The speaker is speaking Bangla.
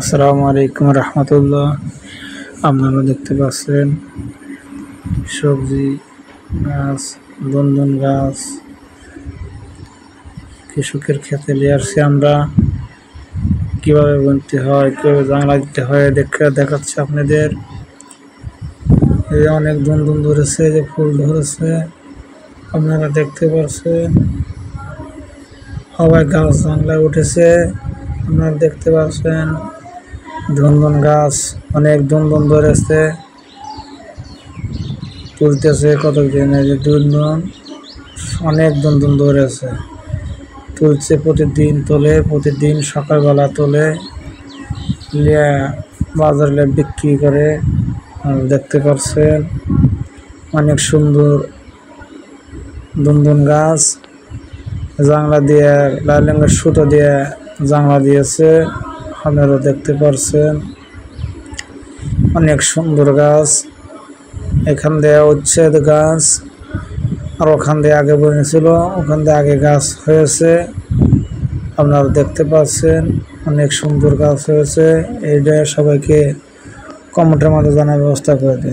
আসসালামু আলাইকুম রহমতুল্লাহ। আপনারা দেখতে পাচ্ছেন সবজি গাছ, দন্দন গাছ কৃষকের ক্ষেতে নিয়ে আসছি। আমরা কিভাবে বুনতে হয়, কিভাবে জাংলা দিতে হয় দেখাচ্ছি আপনাদের। এই অনেক দন্দন ধরেছে, যে ফুল ধরেছে আপনারা দেখতে পাচ্ছেন। সবাই গাছ জাংলায় উঠেছে, আপনারা দেখতে পাচ্ছেন। দন্দন গাছ অনেক দন্দন ধরেছে, তুলতেছে কতদিন। এই যে দন্দন, অনেক দন্দন ধরেছে, তুলছে, প্রতিদিন তোলে, প্রতিদিন সকালবেলা তোলে, বাজারে বিক্রি করে। দেখতে পাচ্ছেন অনেক সুন্দর দন্দন গাছ। জাংলা দিয়ে লাল রঙের সুতো দিয়ে জাংলা দিয়েছে, আপনারা দেখতে পাচ্ছেন। অনেক সুন্দর গাছ। এখান দিয়ে উচ্ছেদ গাছ, আর ওখান দিয়ে আগে বনেছিল, ওখান দিয়ে আগে গাছ হয়েছে, আপনারা দেখতে পাচ্ছেন। অনেক সুন্দর গাছ হয়েছে। এইটা সবাইকে কমেন্টের মাধ্যমে জানার ব্যবস্থা করে দিন।